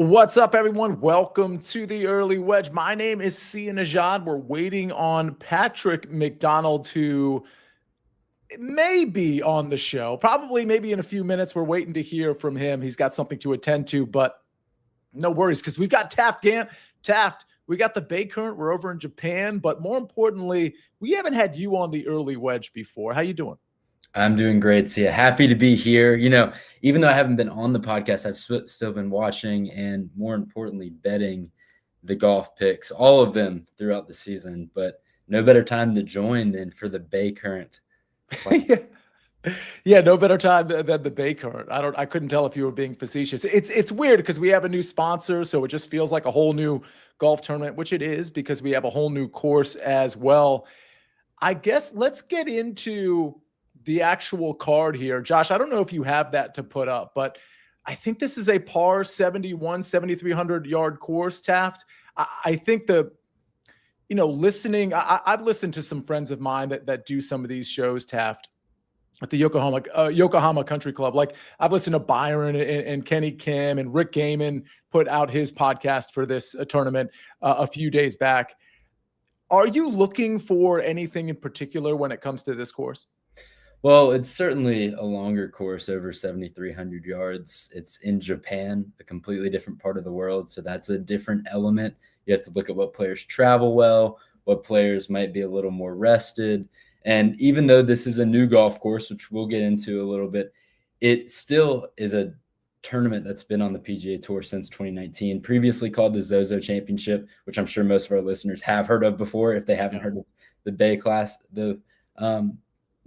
What's up, everyone? Welcome to the Early Wedge. My name is Sia Nejad. We're waiting on Patrick McDonald, who may be on the show. Probably maybe in a few minutes. We're waiting to hear from him. He's got something to attend to, but no worries because we've got Taft, Gantt. Taft, we got the Baycurrent. We're over in Japan, but more importantly, we haven't had you on the Early Wedge before. How you doing? I'm doing great, Sia. Happy to be here. Even though I haven't been on the podcast, I've still been watching and, more importantly, betting the golf picks, all of them throughout the season. But no better time to join than for the Baycurrent. Yeah, no better time than the Baycurrent. I couldn't tell if you were being facetious. It's weird because we have a new sponsor, so it just feels like a whole new golf tournament, which it is because we have a whole new course as well. I guess let's get into the actual card here. Josh, I don't know if you have that to put up, but I think this is a par 71, 7,300 yard course, Taft. I think I've listened to some friends of mine that do some of these shows, Taft, at the Yokohama Country Club. Like I've listened to Byron and Kenny Kim and Rick Gaiman put out his podcast for this tournament a few days back. Are you looking for anything in particular when it comes to this course? Well, it's certainly a longer course, over 7,300 yards. It's in Japan, a completely different part of the world. So that's a different element. You have to look at what players travel well, what players might be a little more rested. And even though this is a new golf course, which we'll get into a little bit, it still is a tournament that's been on the PGA Tour since 2019, previously called the Zozo Championship, which I'm sure most of our listeners have heard of before if they haven't heard of the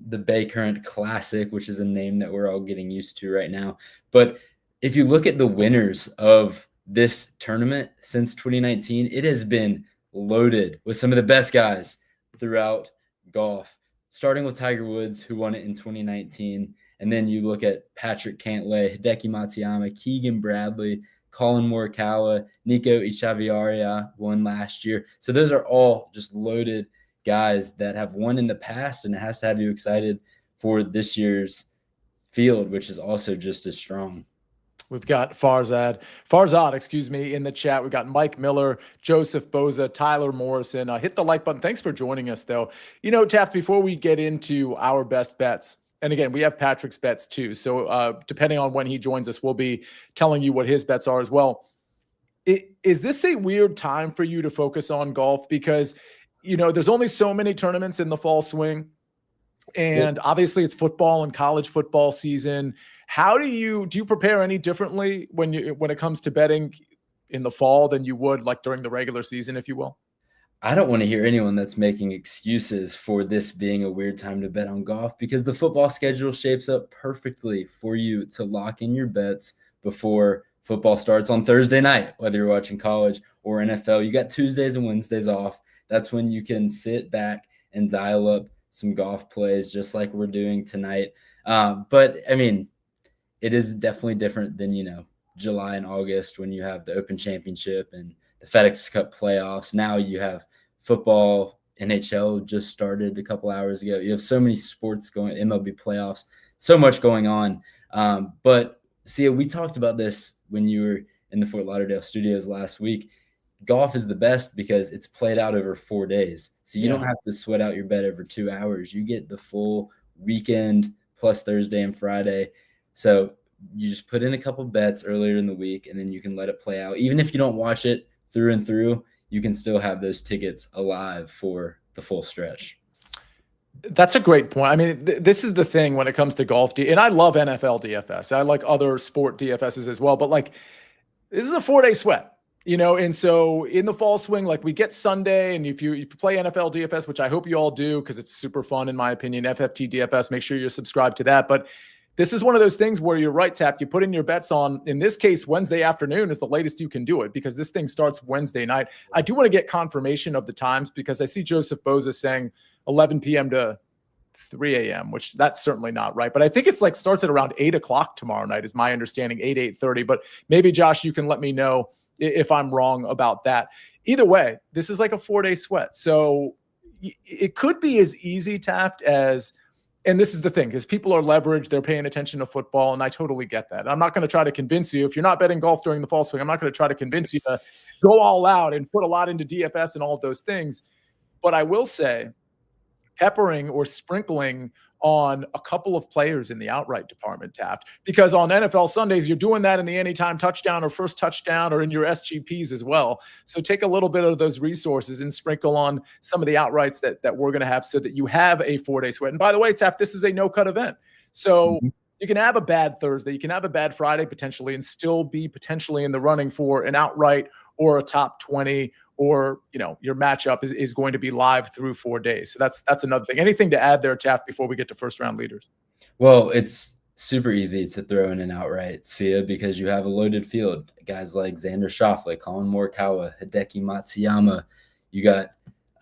the Baycurrent Classic, which is a name that we're all getting used to right now. But if you look at the winners of this tournament since 2019, it has been loaded with some of the best guys throughout golf, starting with Tiger Woods, who won it in 2019. And then you look at Patrick Cantlay, Hideki Matsuyama, Keegan Bradley, Colin Morikawa, Nico Echeverria won last year. So those are all just loaded guys that have won in the past, and it has to have you excited for this year's field, which is also just as strong. We've got Farzad, in the chat. We've got Mike Miller, Joseph Boza, Tyler Morrison. Hit the like button. Thanks for joining us, though. Taft, before we get into our best bets, and again, we have Patrick's bets too. So depending on when he joins us, we'll be telling you what his bets are as well. Is this a weird time for you to focus on golf? Because there's only so many tournaments in the fall swing, and obviously it's football and college football season. How do you prepare any differently when it comes to betting in the fall than you would like during the regular season, if you will? I don't want to hear anyone that's making excuses for this being a weird time to bet on golf, because the football schedule shapes up perfectly for you to lock in your bets before football starts on Thursday night, whether you're watching college or NFL. You got Tuesdays and Wednesdays off. That's when you can sit back and dial up some golf plays just like we're doing tonight. But, I mean, it is definitely different than, July and August when you have the Open Championship and the FedEx Cup playoffs. Now you have football, NHL just started a couple hours ago. You have so many sports going, MLB playoffs, so much going on. But, see, we talked about this when you were in the Fort Lauderdale studios last week. Golf is the best because it's played out over 4 days. So you don't have to sweat out your bet over 2 hours. You get the full weekend plus Thursday and Friday. So you just put in a couple bets earlier in the week, and then you can let it play out. Even if you don't watch it through and through, you can still have those tickets alive for the full stretch. That's a great point. I mean, this is the thing when it comes to golf. And I love NFL DFS. I like other sport DFSs as well. But, this is a 4-day sweat. And so in the fall swing, we get Sunday, and if you play NFL DFS, which I hope you all do because it's super fun in my opinion, FFT DFS, make sure you're subscribed to that. But this is one of those things where you're right, Tap. You put in your bets on, in this case, Wednesday afternoon is the latest you can do it because this thing starts Wednesday night. I do want to get confirmation of the times because I see Joseph Boza saying 11 p.m. to 3 a.m., which that's certainly not right. But I think it's starts at around 8 o'clock tomorrow night is my understanding, 8:30. But maybe, Josh, you can let me know if I'm wrong about that. Either way, this is like a 4-day sweat. So it could be as easy, Taft, as And this is the thing, because people are leveraged, they're paying attention to football, and I totally get that. I'm not going to try to convince you, if you're not betting golf during the fall swing, I'm not going to try to convince you to go all out and put a lot into DFS and all of those things. But I will say, peppering or sprinkling on a couple of players in the outright department, Taft, because on NFL Sundays, you're doing that in the anytime touchdown or first touchdown or in your SGPs as well. So take a little bit of those resources and sprinkle on some of the outrights that we're going to have so that you have a 4-day sweat. And by the way, Taft, this is a no-cut event. So you can have a bad Thursday, you can have a bad Friday potentially, and still be potentially in the running for an outright or a top 20, or, your matchup is going to be live through 4 days. So that's another thing. Anything to add there, Taft, before we get to first round leaders? Well, it's super easy to throw in an outright, Sia, because you have a loaded field. Guys like Xander Schauffele, Colin Morikawa, Hideki Matsuyama. You got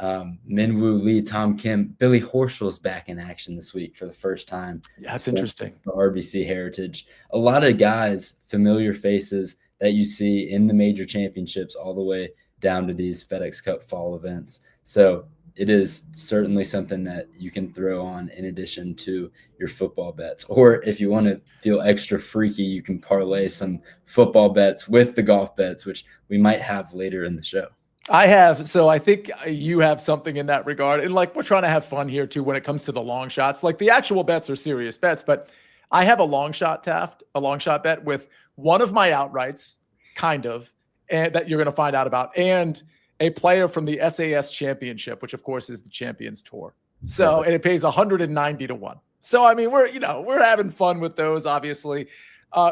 Minwoo Lee, Tom Kim. Billy Horschel's back in action this week for the first time. Yeah, that's interesting. The RBC heritage. A lot of guys, familiar faces that you see in the major championships all the way down to these FedEx Cup fall events. So it is certainly something that you can throw on in addition to your football bets. Or if you want to feel extra freaky, you can parlay some football bets with the golf bets, which we might have later in the show. I have. So I think you have something in that regard. And we're trying to have fun here too when it comes to the long shots. The actual bets are serious bets, but I have a long shot, Taft, a long shot bet with one of my outrights, kind of, and that you're going to find out about, and a player from the SAS Championship, which of course is the Champions Tour. So, and it pays 190 to 1. So, I mean, we're having fun with those, obviously.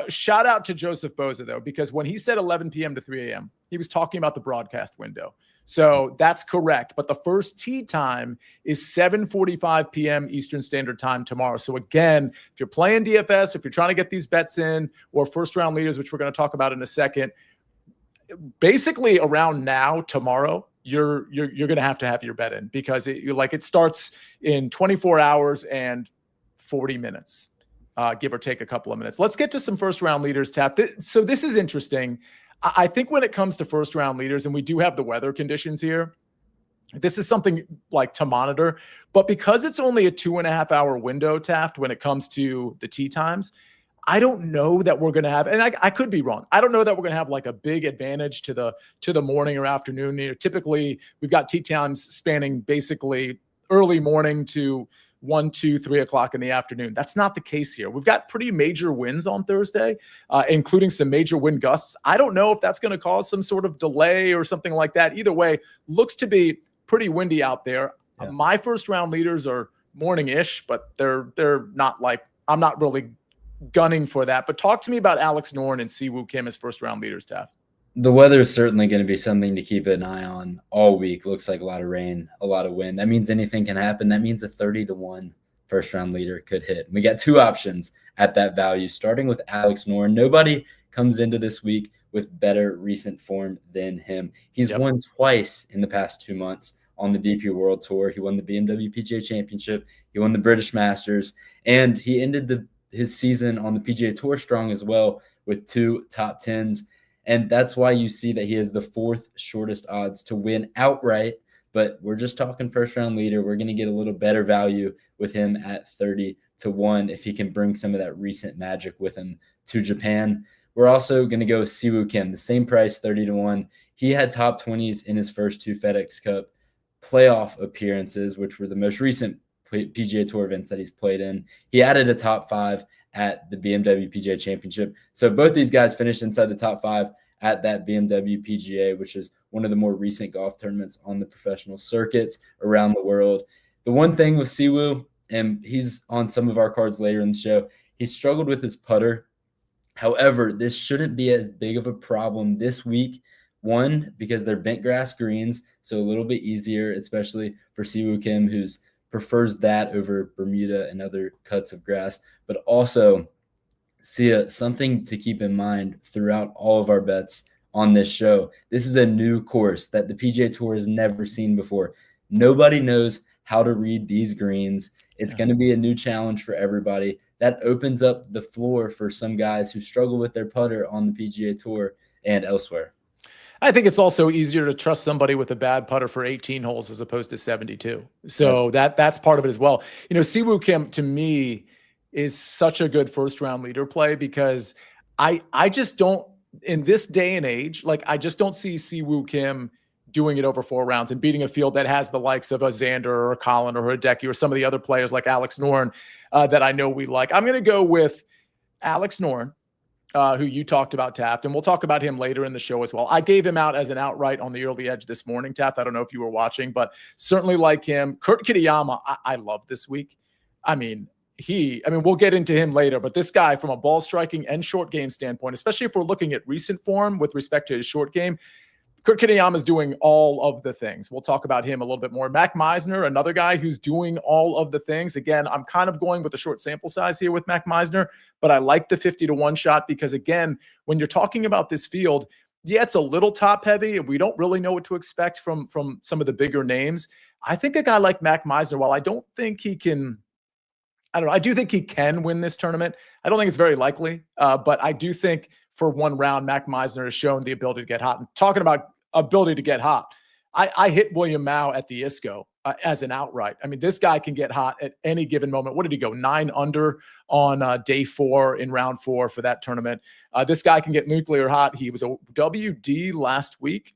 Shout out to Joseph Boza, though, because when he said 11 p.m. to 3 a.m., he was talking about the broadcast window. So that's correct. But the first tee time is 7:45 p.m. Eastern Standard Time tomorrow. So again, if you're playing DFS, if you're trying to get these bets in, or first round leaders, which we're going to talk about in a second, basically around now, tomorrow, you're going to have your bet in, because it starts in 24 hours and 40 minutes, give or take a couple of minutes. Let's get to some first round leaders, Tap. So this is interesting. I think when it comes to first round leaders, and we do have the weather conditions here, this is something to monitor, but because it's only a 2.5 hour window, Taft, when it comes to the tee times, I don't know that we're going to have, and I could be wrong, I don't know that we're going to have a big advantage to the morning or afternoon. Typically we've got tee times spanning basically early morning to 1, 2, 3 o'clock in the afternoon. That's not the case here. We've got pretty major winds on Thursday, including some major wind gusts. I don't know if that's going to cause some sort of delay or something like that. Either way, looks to be pretty windy out there. Yeah. My first round leaders are morning-ish, but they're not I'm not really gunning for that. But talk to me about Alex Noren and Siwoo Kim as first round leaders, Taft. The weather is certainly going to be something to keep an eye on all week. Looks like a lot of rain, a lot of wind. That means anything can happen. That means a 30 to 1 first round leader could hit. We got two options at that value, starting with Alex Noren. Nobody comes into this week with better recent form than him. He's won twice in the past 2 months on the DP World Tour. He won the BMW PGA Championship. He won the British Masters, and he ended his season on the PGA Tour strong as well with 2 top 10s. And that's why you see that he has the 4th shortest odds to win outright. But we're just talking first round leader. We're going to get a little better value with him at 30 to 1 if he can bring some of that recent magic with him to Japan. We're also going to go with Siwoo Kim, the same price, 30 to 1. He had top 20s in his first 2 FedEx Cup playoff appearances, which were the most recent PGA Tour events that he's played in. He added a top 5 at the BMW PGA Championship. So both these guys finished inside the top 5 at that BMW PGA, which is one of the more recent golf tournaments on the professional circuits around the world. The one thing with Siwoo, and he's on some of our cards later in the show, he struggled with his putter. However, this shouldn't be as big of a problem this week. One, because they're bent grass greens, so a little bit easier, especially for Siwoo Kim, who prefers that over Bermuda and other cuts of grass. But also, Sia, something to keep in mind throughout all of our bets on this show. This is a new course that the PGA Tour has never seen before. Nobody knows how to read these greens. It's going to be a new challenge for everybody. That opens up the floor for some guys who struggle with their putter on the PGA Tour and elsewhere. I think it's also easier to trust somebody with a bad putter for 18 holes as opposed to 72. So that's part of it as well. Siwoo Kim to me is such a good first round leader play because I just don't, in this day and age, like I just don't see Siwoo Kim doing it over 4 rounds and beating a field that has the likes of a Xander or a Colin or a Hideki or some of the other players like Alex Noren that I know we like. I'm going to go with Alex Noren, who you talked about, Taft, and we'll talk about him later in the show as well. I gave him out as an outright on the early edge this morning, Taft. I don't know if you were watching, but certainly like him. Kurt Kitayama, I love this week. I mean, we'll get into him later, but this guy from a ball striking and short game standpoint, especially if we're looking at recent form with respect to his short game, Kurt Kitayama is doing all of the things. We'll talk about him a little bit more. Mac Meisner, another guy who's doing all of the things. Again, I'm kind of going with a short sample size here with Mac Meisner, but I like the 50-1 shot because, again, when you're talking about this field, yeah, it's a little top heavy and we don't really know what to expect from some of the bigger names. I think a guy like Mac Meisner, while I don't think he can, I do think he can win this tournament. I don't think it's very likely, but I do think for one round, Mac Meisner has shown the ability to get hot. And talking about ability to get hot, I hit William Mao at the ISCO as an outright. I mean, this guy can get hot at any given moment. What did he go? 9 under on day 4 in round 4 for that tournament. This guy can get nuclear hot. He was a WD last week.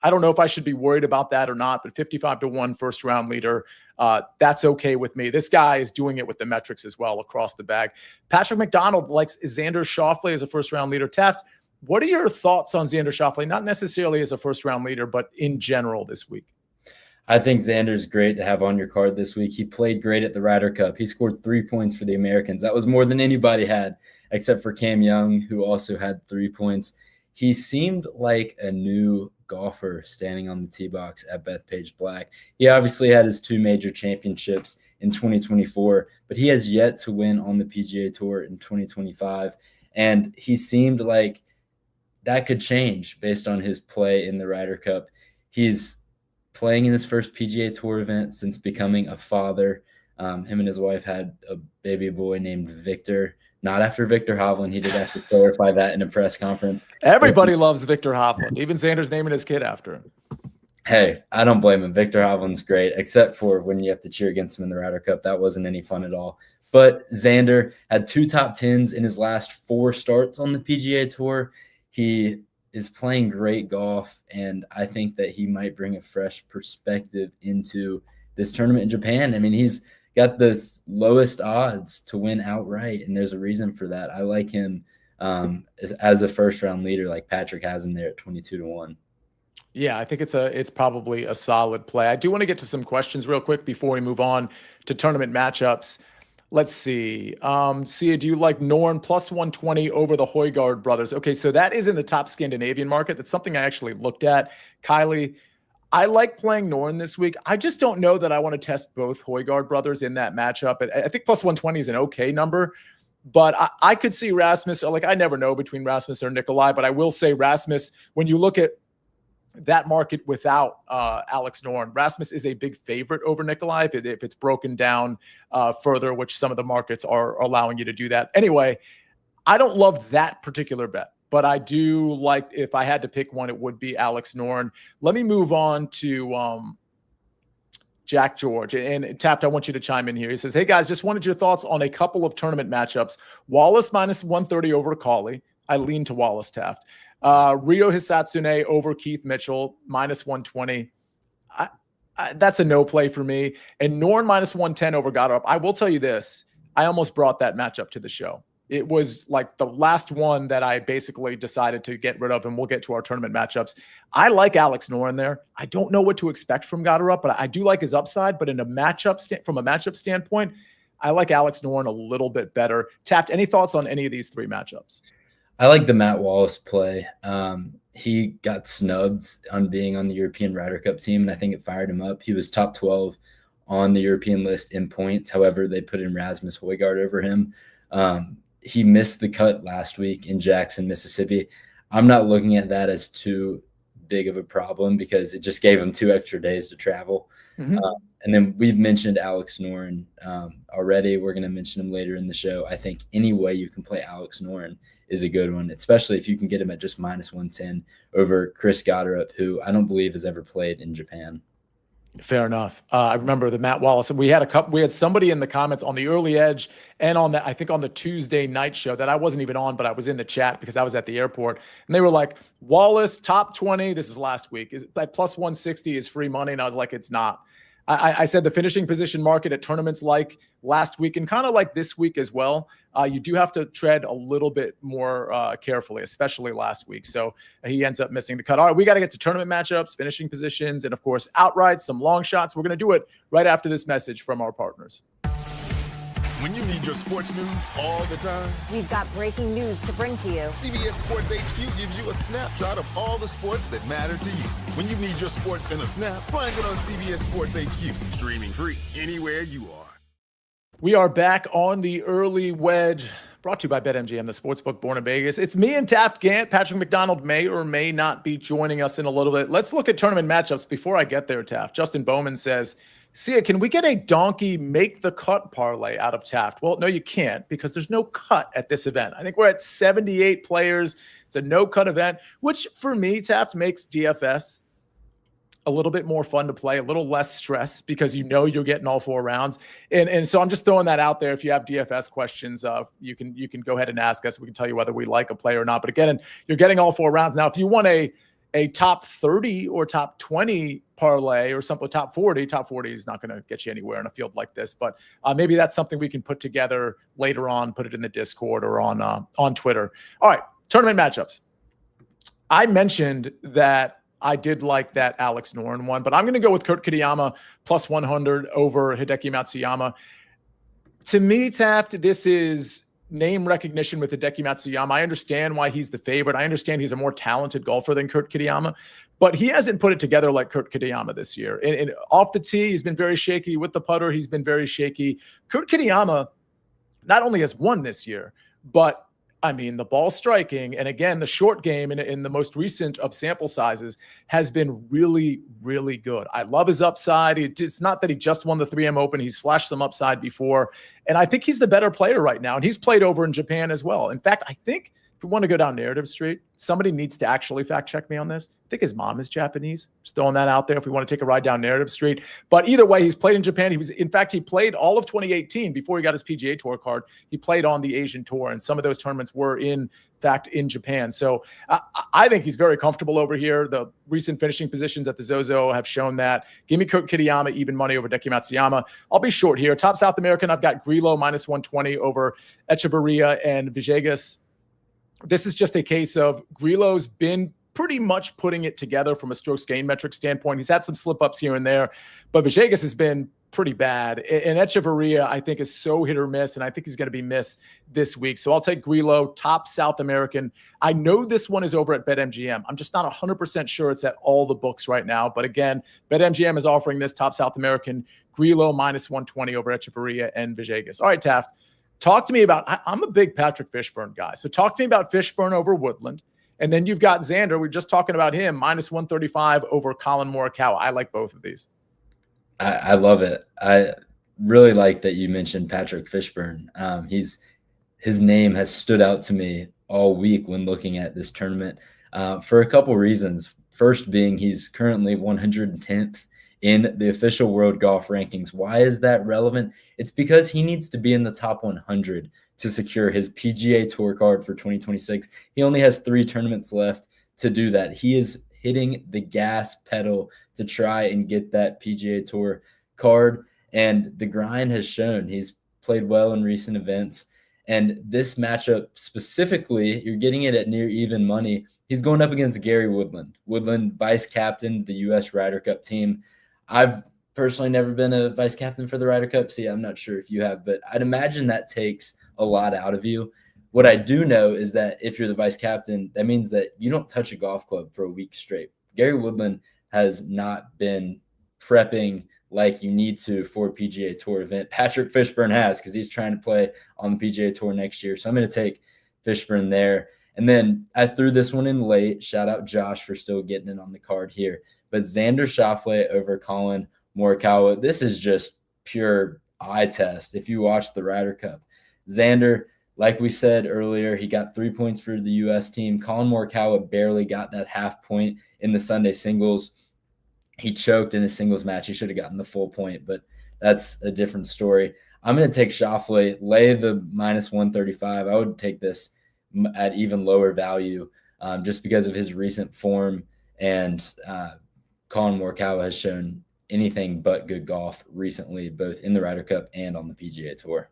I don't know if I should be worried about that or not, but 55-1 first round leader, that's okay with me. This guy is doing it with the metrics as well across the bag. Patrick McDonald likes Xander Schauffele as a first round leader. Taft, what are your thoughts on Xander Schauffele? Not necessarily as a first round leader, but in general this week. I think Xander's great to have on your card this week. He played great at the Ryder Cup. He scored 3 points for the Americans. That was more than anybody had, except for Cam Young, who also had 3 points. He seemed like a new golfer standing on the tee box at Bethpage Black. He obviously had his 2 major championships in 2024, but he has yet to win on the PGA Tour in 2025. And he seemed like that could change based on his play in the Ryder Cup. He's playing in his first PGA Tour event since becoming a father. Him and his wife had a baby boy named Victor. Not after Victor Hovland. He did have to clarify that in a press conference. Everybody loves Victor Hovland. Even Xander's naming his kid after him. Hey, I don't blame him. Victor Hovland's great, except for when you have to cheer against him in the Ryder Cup. That wasn't any fun at all. But Xander had 2 top 10s in his last 4 starts on the PGA Tour. He is playing great golf, and I think that he might bring a fresh perspective into this tournament in Japan. I mean, he's got the lowest odds to win outright, and there's a reason for that. I like him as a first-round leader, like Patrick has him there at 22-1. Yeah, I think it's probably a solid play. I do want to get to some questions real quick before we move on to tournament matchups. Let's see. Sia, do you like Norn plus 120 over the Højgaard brothers? Okay, so that is in the top Scandinavian market. That's something I actually looked at. Kylie, I like playing Norn this week. I just don't know that I want to test both Højgaard brothers in that matchup. I think plus 120 is an okay number, but I could see Rasmus. Like, I never know between Rasmus or Nikolai, but I will say Rasmus, when you look at that market without Alex Noren, Rasmus is a big favorite over Nikolai if it's broken down further, which some of the markets are allowing you to do that. Anyway, I don't love that particular bet, but I do like, if I had to pick one, it would be Alex Noren. Let me move on to Jack George. And Taft, I want you to chime in here. He says, hey, guys, just wanted your thoughts on a couple of tournament matchups. Wallace minus 130 over Cauley. I lean to Wallace, Taft. Ryo Hisatsune over Keith Mitchell, minus 120. That's a no play for me. And Norn minus 110 over Goddard. I will tell you this. I almost brought that matchup to the show. It was like the last one that I basically decided to get rid of, and we'll get to our tournament matchups. I like Alex Noren there. I don't know what to expect from Goddard, but I do like his upside. But in a matchup from a matchup standpoint, I like Alex Noren a little bit better. Taft, any thoughts on any of these 3 matchups? I like the Matt Wallace play. He got snubbed on being on the European Ryder Cup team, and I think it fired him up. He was top 12 on the European list in points. However, they put in Rasmus Højgaard over him. He missed the cut last week in Jackson, Mississippi. I'm not looking at that as too big of a problem because it just gave him 2 extra days to travel. Mm-hmm. And then we've mentioned Alex Noren already. We're going to mention him later in the show. I think any way you can play Alex Noren is a good one, especially if you can get him at just -110 over Chris Gotterup, who I don't believe has ever played in Japan. Fair enough. I remember the Matt Wallace, and we had somebody in the comments on the early edge and I think on the Tuesday night show that I wasn't even on, but I was in the chat because I was at the airport, and they were like, Wallace top 20. This is last week. Is like +160 is free money. And I was like, it's not. I said the finishing position market at tournaments like last week and kind of like this week as well, you do have to tread a little bit more carefully, especially last week. So he ends up missing the cut. All right, we got to get to tournament matchups, finishing positions, and of course, outright, some long shots. We're going to do it right after this message from our partners. When you need your sports news all the time, we've got breaking news to bring to you. CBS Sports HQ gives you a snapshot of all the sports that matter to you. When you need your sports in a snap, find it on CBS Sports HQ, streaming free anywhere you are. We are back on the early wedge, brought to you by BetMGM, the sportsbook born in Vegas. It's me and Taft Gantt. Patrick McDonald may or may not be joining us in a little bit. Let's look at tournament matchups. Before I get there, Taft, Justin Bowman says, Sia, can we get a donkey make the cut parlay out of Taft? Well, no, you can't, because there's no cut at this event. I think we're at 78 players. It's a no cut event, which for me, Taft, makes DFS a little bit more fun to play, a little less stress, because you know you're getting all 4 rounds. And so I'm just throwing that out there. If you have DFS questions, you can go ahead and ask us. We can tell you whether we like a play or not. But again, you're getting all 4 rounds. Now, if you want a top 30 or top 20 parlay or something, top 40 is not going to get you anywhere in a field like this. But maybe that's something we can put together later on, put it in the Discord or on Twitter. All right, tournament matchups. I mentioned that I did like that Alex Noren one, but I'm going to go with Kurt Kitayama +100 over Hideki Matsuyama. To me, Taft, this is name recognition with Hideki Matsuyama. I understand why he's the favorite. I understand he's a more talented golfer than Kurt Kitayama, but he hasn't put it together like Kurt Kitayama this year. And off the tee, he's been very shaky. With the putter, he's been very shaky. Kurt Kitayama not only has won this year, but I mean, the ball striking, and again, the short game in the most recent of sample sizes has been really, really good. I love his upside. It's not that he just won the 3M Open. He's flashed some upside before, and I think he's the better player right now, and he's played over in Japan as well. In fact, I think if we want to go down narrative street, somebody needs to actually fact check me on this. I think his mom is Japanese. Just throwing that out there if we want to take a ride down narrative street. But either way, he's played in Japan. He played all of 2018 before he got his PGA Tour card. He played on the Asian Tour, and some of those tournaments were in fact in Japan. So I think he's very comfortable over here. The recent finishing positions at the Zozo have shown that. Give me Kurt Kitayama, even money over Hideki Matsuyama. I'll be short here. Top South American, I've got Grillo -120 over Echeverria and Villegas. This is just a case of Grillo's been pretty much putting it together from a strokes gain metric standpoint. He's had some slip ups here and there, but Villegas has been pretty bad. And Echeverria, I think, is so hit or miss, and I think he's going to be missed this week. So I'll take Grillo, top South American. I know this one is over at BetMGM. I'm just not 100% sure it's at all the books right now. But again, BetMGM is offering this top South American, Grillo -120 over Echeverria and Villegas. All right, Taft. Talk to me about, I'm a big Patrick Fishburne guy. So talk to me about Fishburne over Woodland. And then you've got Xander. We're just talking about him, -135 over Colin Morikawa. I like both of these. I love it. I really like that you mentioned Patrick Fishburne. His name has stood out to me all week when looking at this tournament for a couple reasons. First being he's currently 110th in the official world golf rankings. Why is that relevant? It's because he needs to be in the top 100 to secure his PGA Tour card for 2026. He only has 3 tournaments left to do that. He is hitting the gas pedal to try and get that PGA Tour card, and the grind has shown. He's played well in recent events, and this matchup specifically, you're getting it at near even money. He's going up against Gary Woodland. Woodland, vice captain, the U.S. Ryder Cup team. I've personally never been a vice captain for the Ryder Cup. See, I'm not sure if you have, but I'd imagine that takes a lot out of you. What I do know is that if you're the vice captain, that means that you don't touch a golf club for a week straight. Gary Woodland has not been prepping like you need to for a PGA Tour event. Patrick Fishburne has, because he's trying to play on the PGA Tour next year. So I'm going to take Fishburne there. And then I threw this one in late. Shout out Josh for still getting it on the card here. But Xander Schauffele over Colin Morikawa. This is just pure eye test. If you watch the Ryder Cup, Xander, like we said earlier, he got 3 points for the U.S. team. Colin Morikawa barely got that half point in the Sunday singles. He choked in his singles match. He should have gotten the full point, but that's a different story. I'm going to take Schauffele, lay the minus 135. I would take this at even lower value just because of his recent form. And Colin Morikawa has shown anything but good golf recently, both in the Ryder Cup and on the PGA Tour.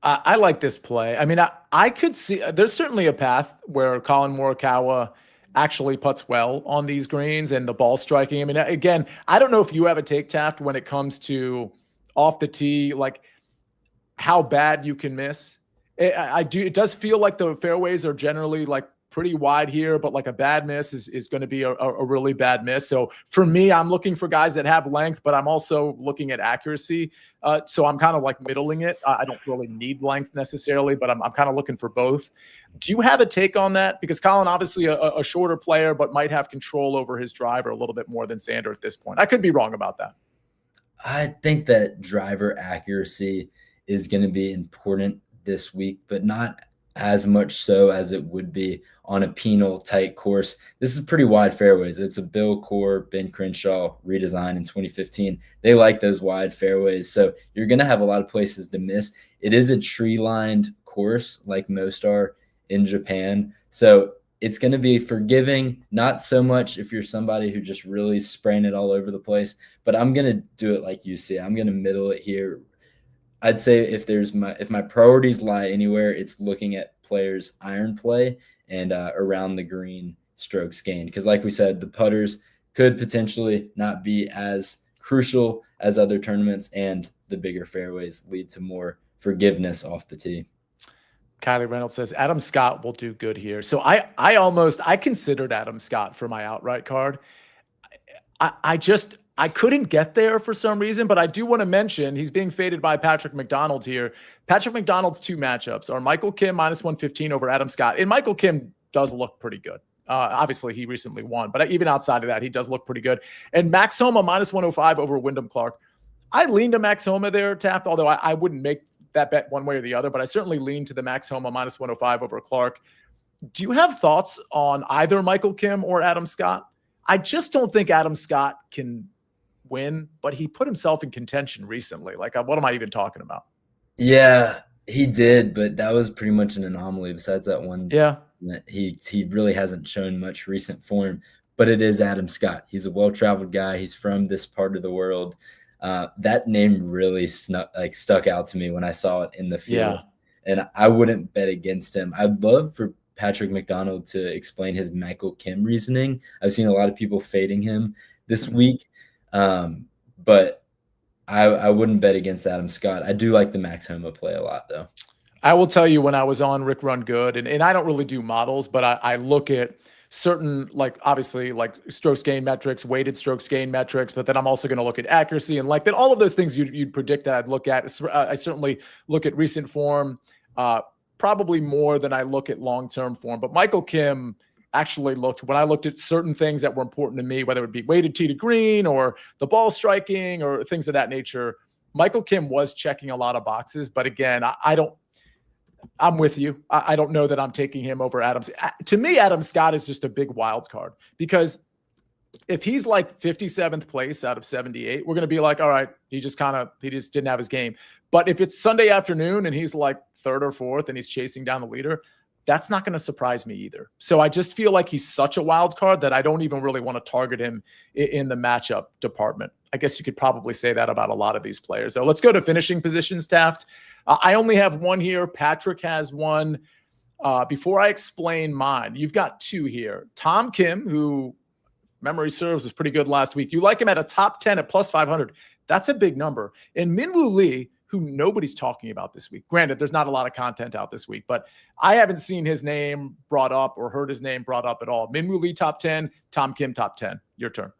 I like this play. I mean, I could see there's certainly a path where Colin Morikawa actually putts well on these greens and the ball striking. I mean, again, I don't know if you have a take, Taft, when it comes to off the tee, like how bad you can miss. I do. It does feel like the fairways are generally like pretty wide here, but like a bad miss is going to be a really bad miss. So for me, I'm looking for guys that have length, but I'm also looking at accuracy. So I'm kind of like middling it. I don't really need length necessarily, but I'm kind of looking for both. Do you have a take on that? Because Colin, obviously a shorter player, but might have control over his driver a little bit more than Xander at this point. I could be wrong about that. I think that driver accuracy is going to be important this week, but not as much so as it would be on a penal tight course. This is pretty wide fairways. It's a Bill Core, Ben Crenshaw redesign in 2015. They like those wide fairways. So you're going to have a lot of places to miss. It is a tree lined course like most are in Japan. So it's going to be forgiving, not so much if you're somebody who just really spraying it all over the place, but I'm going to do it like you see. I'm going to middle it here. I'd say if my priorities lie anywhere, it's looking at players' iron play and around the green strokes gained. Because like we said, the putters could potentially not be as crucial as other tournaments, and the bigger fairways lead to more forgiveness off the tee. Kylie Reynolds says Adam Scott will do good here. So I considered Adam Scott for my outright card. I couldn't get there for some reason, but I do want to mention he's being faded by Patrick McDonald here. Patrick McDonald's two matchups are Michael Kim minus 115 over Adam Scott. And Michael Kim does look pretty good. Obviously, he recently won, but even outside of that, he does look pretty good. And Max Homa minus 105 over Wyndham Clark. I lean to Max Homa there, Taft, although I wouldn't make that bet one way or the other, but I certainly lean to the Max Homa minus 105 over Clark. Do you have thoughts on either Michael Kim or Adam Scott? I just don't think Adam Scott can win, but he put himself in contention recently. Like, what am I even talking about? Yeah, he did, but that was pretty much an anomaly. Besides that one, yeah, he really hasn't shown much recent form. But it is Adam Scott. He's a well-traveled guy. He's from this part of the world. That name really stuck out to me when I saw it in the field. Yeah. And I wouldn't bet against him. I'd love for Patrick McDonald to explain his Michael Kim reasoning. I've seen a lot of people fading him this week. But I wouldn't bet against Adam Scott. I do like the Max Homa play a lot, though. I will tell you, when I was on Rick Run Good, and I don't really do models, but I look at certain, like, obviously, like strokes gain metrics, weighted strokes gain metrics, but then I'm also going to look at accuracy and like that. All of those things you'd predict that I'd look at. I certainly look at recent form, probably more than I look at long-term form. But Michael Kim actually looked, when I looked at certain things that were important to me, whether it be weighted tee to green or the ball striking or things of that nature, Michael Kim was checking a lot of boxes. But again, I'm with you. I don't know that I'm taking him over Adams. To me, Adam Scott is just a big wild card, because if he's like 57th place out of 78, we're going to be like, all right, he just didn't have his game. But if it's Sunday afternoon and he's like third or fourth and he's chasing down the leader, that's not going to surprise me either. So I just feel like he's such a wild card that I don't even really want to target him in the matchup department. I guess you could probably say that about a lot of these players. So let's go to finishing positions, Taft. I only have one here. Patrick has one. Before I explain mine, you've got two here. Tom Kim, who memory serves was pretty good last week. You like him at a top 10 at plus 500. That's a big number. And Minwoo Lee, who nobody's talking about this week. Granted, there's not a lot of content out this week, but I haven't seen his name brought up or heard his name brought up at all. Minwoo Lee top 10, Tom Kim top 10. Your turn.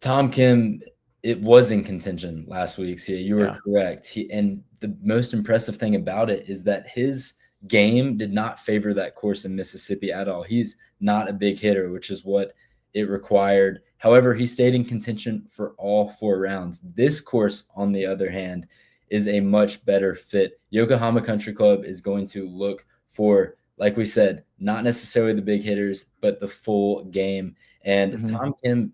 Tom Kim, it was in contention last week. See, you were correct. And the most impressive thing about it is that his game did not favor that course in Mississippi at all. He's not a big hitter, which is what it required. However, he stayed in contention for all 4 rounds. This course, on the other hand, is a much better fit. Yokohama Country Club is going to look for, like we said, not necessarily the big hitters, but the full game. And Tom Kim,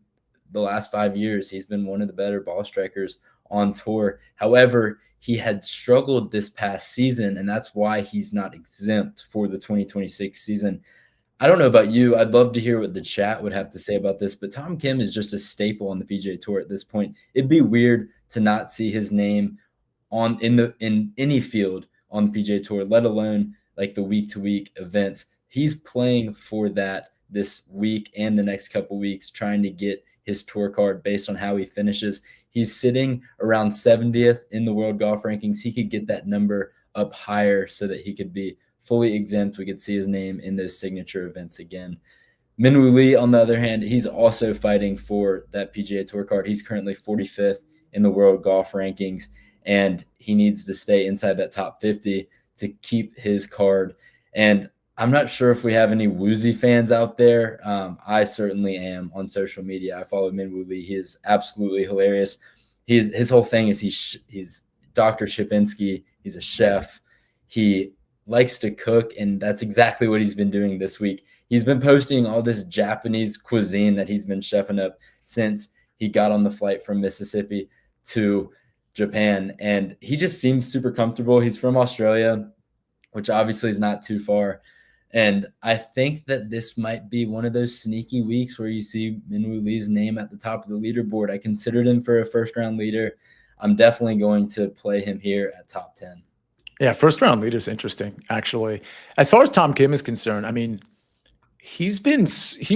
the last 5 years, he's been one of the better ball strikers on tour. However, he had struggled this past season, and that's why he's not exempt for the 2026 season. I don't know about you. I'd love to hear what the chat would have to say about this, but Tom Kim is just a staple on the PGA Tour at this point. It'd be weird to not see his name in any field on the PGA Tour, let alone like the week-to-week events. He's playing for that this week and the next couple weeks, trying to get his tour card based on how he finishes. He's sitting around 70th in the world golf rankings. He could get that number up higher so that he could be fully exempt. We could see his name in those signature events again. Minwoo Lee, on the other hand, he's also fighting for that PGA Tour card. He's currently 45th in the world golf rankings, and he needs to stay inside that top 50 to keep his card. And I'm not sure if we have any Woozy fans out there. I certainly am on social media. I follow Minwoo Lee. He is absolutely hilarious. His whole thing is he's Dr. Shipinski. He's a chef. He likes to cook, and that's exactly what he's been doing this week. He's been posting all this Japanese cuisine that he's been chefing up since he got on the flight from Mississippi to Japan, and he just seems super comfortable. He's from Australia, which obviously is not too far. And I think that this might be one of those sneaky weeks where you see Minwoo Lee's name at the top of the leaderboard. I considered him for a first-round leader. I'm definitely going to play him here at top 10. Yeah, first-round leader is interesting, actually. As far as Tom Kim is concerned, I mean, he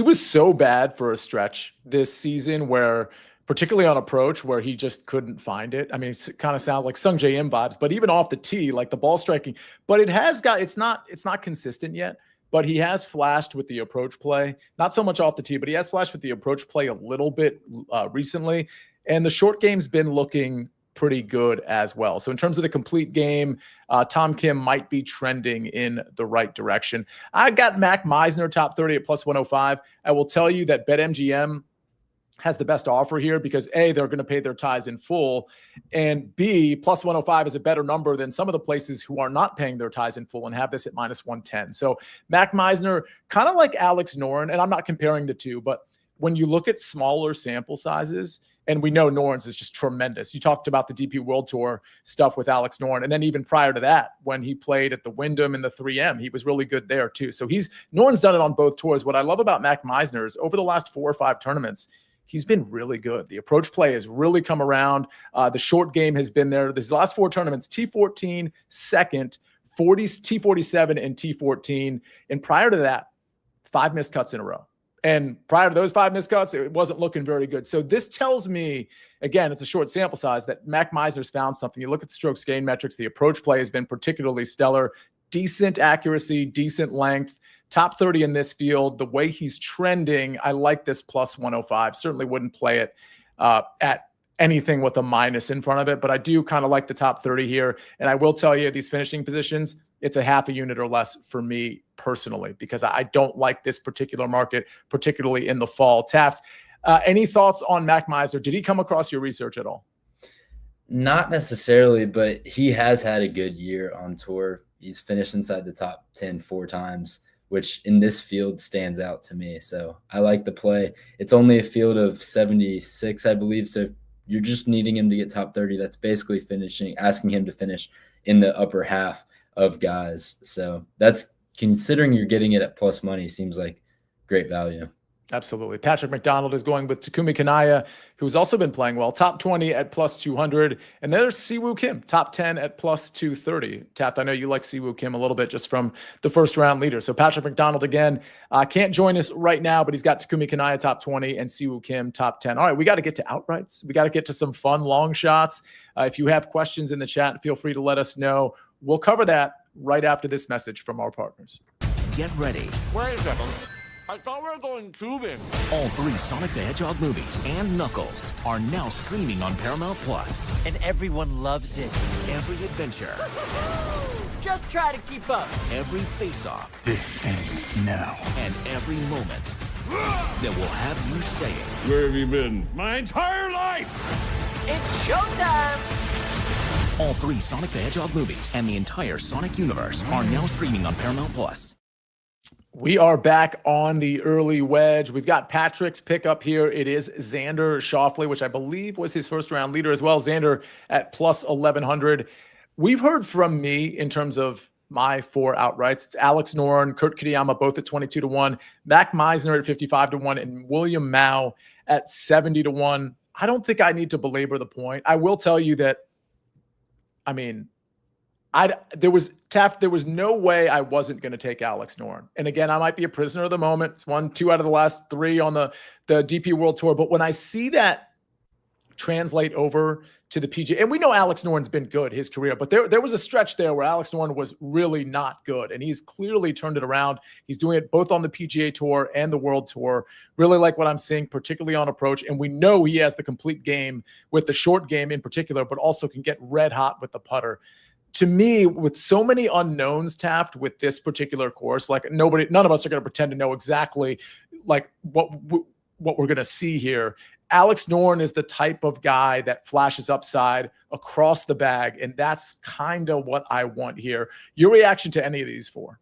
was so bad for a stretch this season where, particularly on approach, where he just couldn't find it. I mean, it kind of sounds like Sung J M vibes, but even off the tee, like the ball striking, but it's not consistent yet, but he has flashed with the approach play, not so much off the tee, but he has flashed with the approach play a little bit recently. And the short game's been looking pretty good as well. So in terms of the complete game, Tom Kim might be trending in the right direction. I got Mac Meisner top 30 at plus 105. I will tell you that BetMGM has the best offer here because A, they're going to pay their ties in full, and B, plus 105 is a better number than some of the places who are not paying their ties in full and have this at minus 110. So Mac Meisner, kind of like Alex Noren, and I'm not comparing the two, but when you look at smaller sample sizes, and we know Noren's is just tremendous. You talked about the DP World Tour stuff with Alex Noren, and then even prior to that, when he played at the Wyndham and the 3M, he was really good there too. So Noren's done it on both tours. What I love about Mac Meisner is over the last 4 or 5 tournaments, he's been really good. The approach play has really come around. The short game has been there. These last 4 tournaments, T14, second, 40, T47, and T14. And prior to that, 5 missed cuts in a row. And prior to those 5 missed cuts, it wasn't looking very good. So this tells me, again, it's a short sample size, that Mac Meisner's found something. You look at the strokes gain metrics, the approach play has been particularly stellar. Decent accuracy, decent length, top 30 in this field. The way he's trending, I like this plus 105. Certainly wouldn't play it at anything with a minus in front of it, but I do kind of like the top 30 here. And I will tell you, these finishing positions, it's a half a unit or less for me personally, because I don't like this particular market, particularly in the fall. Taft, any thoughts on Mac Meisner? Did he come across your research at all? Not necessarily, but he has had a good year on tour. He's finished inside the top 10 4 times, which in this field stands out to me. So I like the play. It's only a field of 76, I believe. So if you're just needing him to get top 30, that's basically asking him to finish in the upper half of guys. So that's, considering you're getting it at plus money, seems like great value. Absolutely. Patrick McDonald is going with Takumi Kanaya, who's also been playing well. Top 20 at plus 200. And there's Siwoo Kim, top 10 at plus 230. Taft, I know you like Siwoo Kim a little bit just from the first round leader. So Patrick McDonald, again, can't join us right now, but he's got Takumi Kanaya top 20 and Siwoo Kim top 10. All right, we got to get to outrights. We got to get to some fun long shots. If you have questions in the chat, feel free to let us know. We'll cover that right after this message from our partners. Get ready. Wait a second. I thought we were going tubing. All 3 Sonic the Hedgehog movies and Knuckles are now streaming on Paramount Plus. And everyone loves it. Every adventure, Just try to keep up. every face-off, This ends now. and every moment that will have you saying, Where have you been? My entire life! It's showtime! all 3 Sonic the Hedgehog movies and the entire Sonic universe are now streaming on Paramount Plus. We are back on the early wedge. We've got Patrick's pick up here. It is Xander Schauffele, which I believe was his first round leader as well. Xander at plus 1,100. We've heard from me in terms of my 4 outrights. It's Alex Noren, Kurt Kitayama, both at 22-1, Mac Meisner at 55-1, and William Mao at 70-1. I don't think I need to belabor the point. I will tell you that, I mean, there was no way I wasn't going to take Alex Noren. And again, I might be a prisoner of the moment. It's 1, 2 out of the last 3 on the DP World Tour. But when I see that translate over to the PGA, and we know Alex Noren's been good his career, but there was a stretch there where Alex Noren was really not good, and he's clearly turned it around. He's doing it both on the PGA Tour and the World Tour. Really like what I'm seeing, particularly on approach, and we know he has the complete game with the short game in particular, but also can get red hot with the putter. To me, with so many unknowns, Taft, with this particular course, like none of us are going to pretend to know exactly like what we're going to see here. Alex Noren is the type of guy that flashes upside across the bag, and that's kind of what I want here. Your reaction to any of these 4?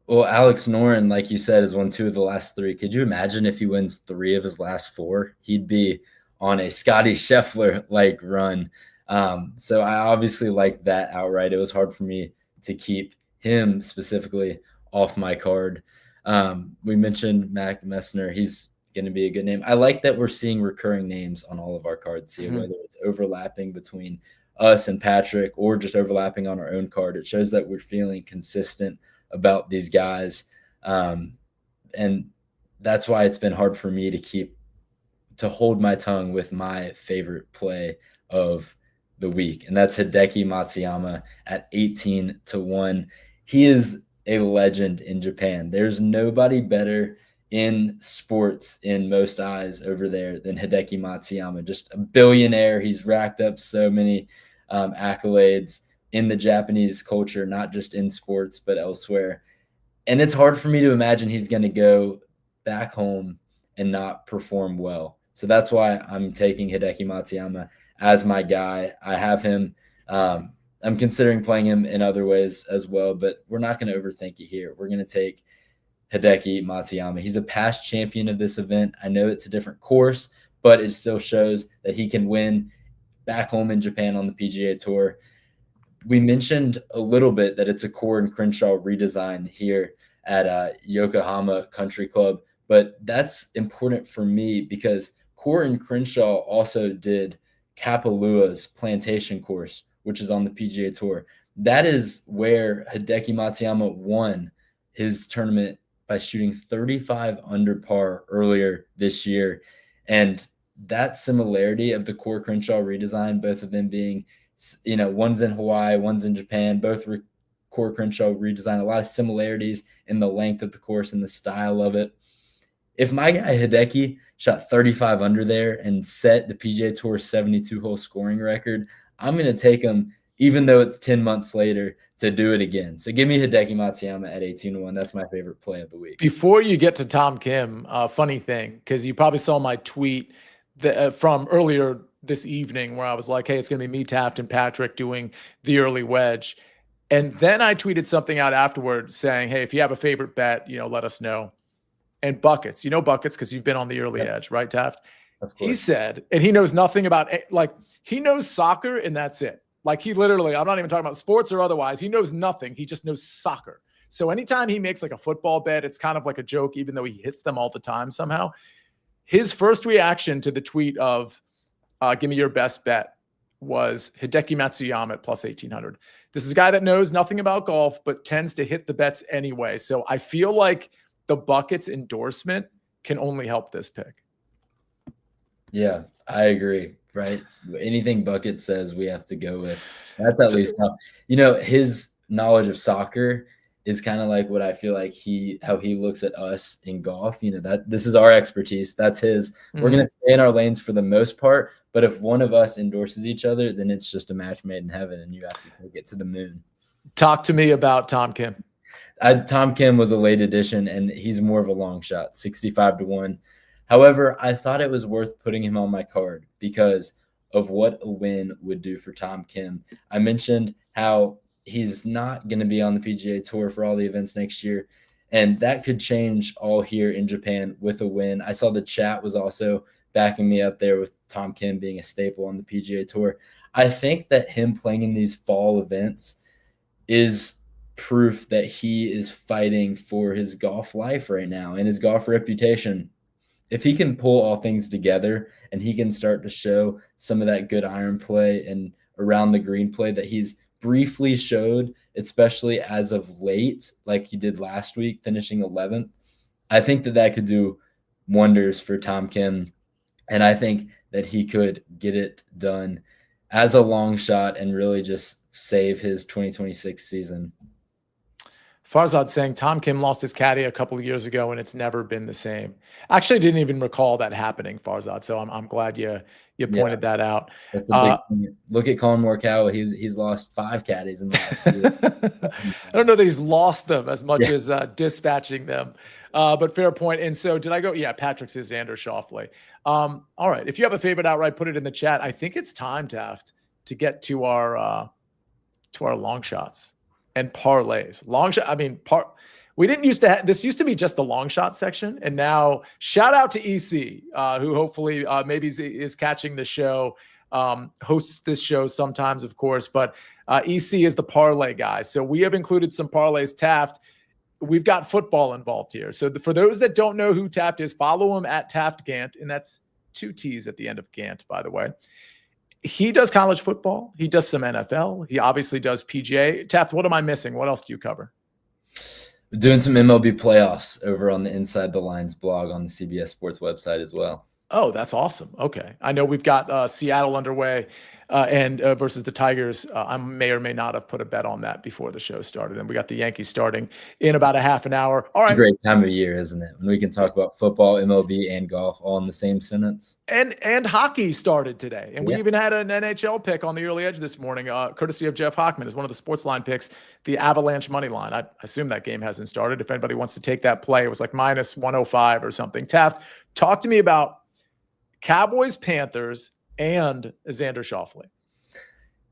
Well, Alex Noren, like you said, has won 2 of the last 3. Could you imagine if he wins 3 of his last 4? He'd be on a Scotty Scheffler-like run. So I obviously like that outright. It was hard for me to keep him specifically off my card. We mentioned Mac Meisner. He's going to be a good name. I like that we're seeing recurring names on all of our cards, whether it's overlapping between us and Patrick or just overlapping on our own card. It shows that we're feeling consistent about these guys. And that's why it's been hard for me to hold my tongue with my favorite play of the week. And that's Hideki Matsuyama at 18-1. He is a legend in Japan. There's nobody better in sports in most eyes over there than Hideki Matsuyama. Just a billionaire. He's racked up so many accolades in the Japanese culture, not just in sports, but elsewhere. And it's hard for me to imagine he's going to go back home and not perform well. So that's why I'm taking Hideki Matsuyama as my guy. I have him. I'm considering playing him in other ways as well, but we're not going to overthink it here. We're going to take Hideki Matsuyama. He's a past champion of this event. I know it's a different course, but it still shows that he can win back home in Japan on the PGA Tour. We mentioned a little bit that it's a Core and Crenshaw redesign here at Yokohama Country Club, but that's important for me because Core and Crenshaw also did Kapalua's Plantation course, which is on the PGA Tour. That is where Hideki Matsuyama won his tournament by shooting 35 under par earlier this year. And that similarity of the Core Crenshaw redesign, both of them being, one's in Hawaii, one's in Japan, both were Core Crenshaw redesign, a lot of similarities in the length of the course and the style of it. If my guy Hideki shot 35 under there and set the PGA Tour 72-hole scoring record, I'm going to take him, even though it's 10 months later, to do it again. So give me Hideki Matsuyama at 18-1. That's my favorite play of the week. Before you get to Tom Kim, funny thing, because you probably saw my tweet from earlier this evening where I was like, hey, it's going to be me, Taft, and Patrick doing the early wedge. And then I tweeted something out afterward saying, hey, if you have a favorite bet, let us know. And Buckets, Buckets because you've been on the early edge, right, Taft? He said, and he knows nothing about, he knows soccer and that's it. He literally, I'm not even talking about sports or otherwise. He knows nothing. He just knows soccer. So anytime he makes a football bet, it's kind of like a joke, even though he hits them all the time somehow. His first reaction to the tweet of, give me your best bet, was Hideki Matsuyama at plus 1,800. This is a guy that knows nothing about golf, but tends to hit the bets anyway. So I feel like the Buckets endorsement can only help this pick. Yeah, I agree. Right. Anything Bucket says we have to go with. That's at least how, his knowledge of soccer is kind of like what I feel like how he looks at us in golf. That this is our expertise. That's his. Mm-hmm. We're going to stay in our lanes for the most part. But if one of us endorses each other, then it's just a match made in heaven and you have to take it to the moon. Talk to me about Tom Kim. Tom Kim was a late addition, and he's more of a long shot, 65-1. However, I thought it was worth putting him on my card because of what a win would do for Tom Kim. I mentioned how he's not going to be on the PGA Tour for all the events next year, and that could change all here in Japan with a win. I saw the chat was also backing me up there with Tom Kim being a staple on the PGA Tour. I think that him playing in these fall events is proof that he is fighting for his golf life right now and his golf reputation. If he can pull all things together and he can start to show some of that good iron play and around the green play that he's briefly showed, especially as of late, like he did last week, finishing 11th, I think that could do wonders for Tom Kim. And I think that he could get it done as a long shot and really just save his 2026 season. Farzad saying Tom Kim lost his caddy a couple of years ago and it's never been the same. Actually, didn't even recall that happening, Farzad. So I'm glad you pointed that out. That's a big look at Colin Morikawa. He's lost 5 caddies in the last year. I don't know that he's lost them as much as dispatching them. But fair point. And so did I go? Yeah, Patrick's is Xander Schauffele. All right. If you have a favorite outright, put it in the chat. I think it's time, Taft, to get to our long shots and parlays. Long shot. I mean, we didn't used to have, this used to be just the long shot section. And now shout out to EC, who hopefully maybe is catching the show, hosts this show sometimes, of course, but EC is the parlay guy. So we have included some parlays. Taft, we've got football involved here. So for those that don't know who Taft is, follow him at Taft Gantt. And that's 2 T's at the end of Gantt, by the way. He does college football. He does some NFL. He obviously does PGA. Taft, what am I missing? What else do you cover? Doing some MLB playoffs over on the Inside the Lines blog on the CBS Sports website as well. Oh, that's awesome. Okay. I know we've got Seattle underway and versus the Tigers. I may or may not have put a bet on that before the show started. And we got the Yankees starting in about a half an hour. All right. It's a great time of year, isn't it? When we can talk about football, MLB, and golf all in the same sentence. And hockey started today. And we even had an NHL pick on the early edge this morning, courtesy of Jeff Hockman, is one of the SportsLine picks, the Avalanche money line. I assume that game hasn't started. If anybody wants to take that play, it was like minus 105 or something. Taft, talk to me about Cowboys, Panthers, and Xander Schauffele.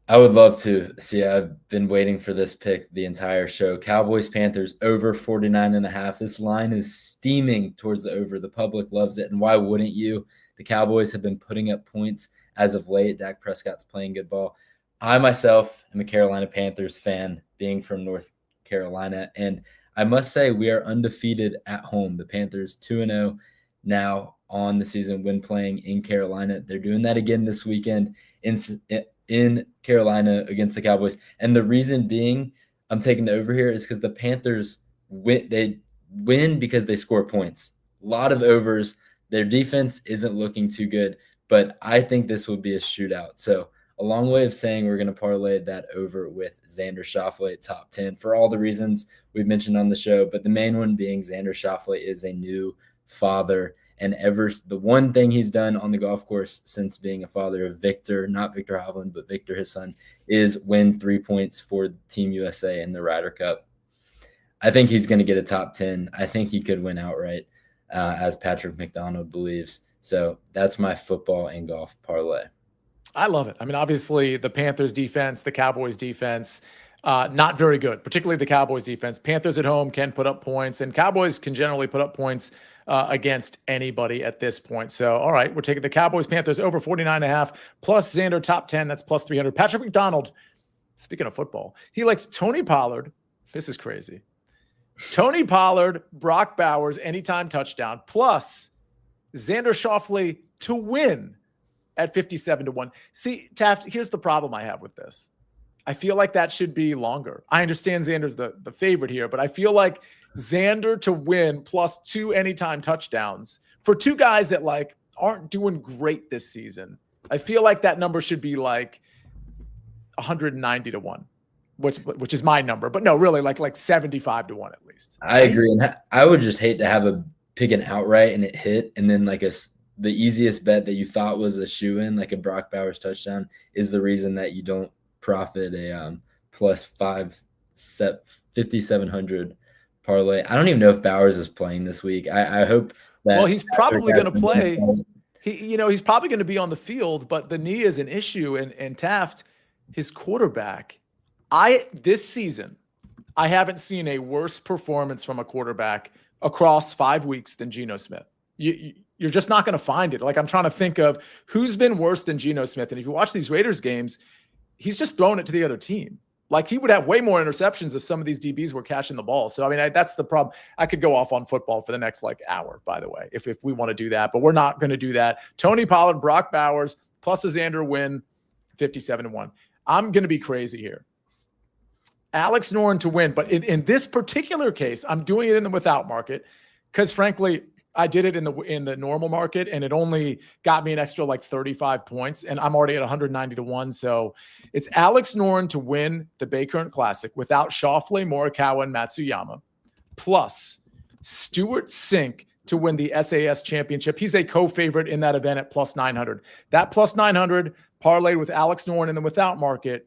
I would love to. See, I've been waiting for this pick the entire show. Cowboys, Panthers, over 49.5. This line is steaming towards the over. The public loves it, and why wouldn't you? The Cowboys have been putting up points as of late. Dak Prescott's playing good ball. I myself am a Carolina Panthers fan, being from North Carolina, and I must say we are undefeated at home. The Panthers 2-0 now on the season when playing in Carolina. They're doing that again this weekend in Carolina against the Cowboys. And the reason being I'm taking the over here is because the Panthers they win because they score points. A lot of overs. Their defense isn't looking too good, but I think this will be a shootout. So a long way of saying we're going to parlay that over with Xander Schauffele at top 10 for all the reasons we've mentioned on the show. But the main one being Xander Schauffele is a new father. And the one thing he's done on the golf course since being a father of Victor, not Victor Hovland, but Victor, his son, is win 3 points for Team USA in the Ryder Cup. I think he's going to get a top 10. I think he could win outright, as Patrick McDonald believes. So that's my football and golf parlay. I love it. I mean, obviously the Panthers defense, the Cowboys defense, not very good, particularly the Cowboys defense. Panthers at home can put up points, and Cowboys can generally put up points against anybody at this point. So, all right, we're taking the Cowboys, Panthers over 49.5 plus Xander top 10. That's plus 300. Patrick McDonald, speaking of football, he likes Tony Pollard. This is crazy. Tony Pollard, Brock Bowers, anytime touchdown, plus Xander Schauffele to win at 57-1. See, Taft, here's the problem I have with this. I feel like that should be longer. I understand Xander's the favorite here, but I feel like Xander to win plus 2 anytime touchdowns for 2 guys that like aren't doing great this season. I feel like that number should be like 190-1, which is my number. But no, really like 75-1 at least. I agree, and I would just hate to have a pick an outright and it hit, and then like the easiest bet that you thought was a shoe-in, like a Brock Bowers touchdown, is the reason that you don't profit a plus 5 5,700 parlay. I don't even know if Bowers is playing this week. I hope that. Well, he's probably going to some play. insight. He's probably going to be on the field, but the knee is an issue. And Taft, his quarterback, this season, I haven't seen a worse performance from a quarterback across 5 weeks than Geno Smith. You're just not going to find it. Like, I'm trying to think of who's been worse than Geno Smith. And if you watch these Raiders games, he's just throwing it to the other team. Like, he would have way more interceptions if some of these DBs were catching the ball. So, I mean, that's the problem. I could go off on football for the next hour, by the way, if we want to do that, but we're not going to do that. Tony Pollard, Brock Bowers, plus a Xander win, 57-1. I'm going to be crazy here. Alex Noren to win, but in this particular case, I'm doing it in the without market because, frankly, I did it in the normal market, and it only got me an extra 35 points, and I'm already at 190-1. So it's Alex Noren to win the Baycurrent Classic without Schauffele, Morikawa, and Matsuyama, plus Stuart Sink to win the SAS Championship. He's a co-favorite in that event at plus 900. That plus 900 parlayed with Alex Noren in the without market.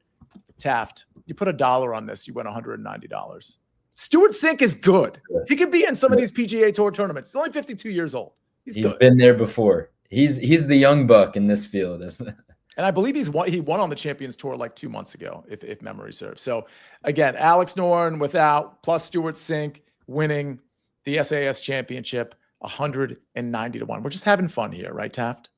Taft, you put $1 on this, you win $190. Stuart Sink is good. He could be in some of these PGA Tour tournaments. He's only 52 years old. He's good. Been there before. He's the young buck in this field. And I believe he won on the Champions Tour 2 months ago, if memory serves. So again, Alex Noren without plus Stuart Sink winning the SAS Championship, 190-1. We're just having fun here, right, Taft?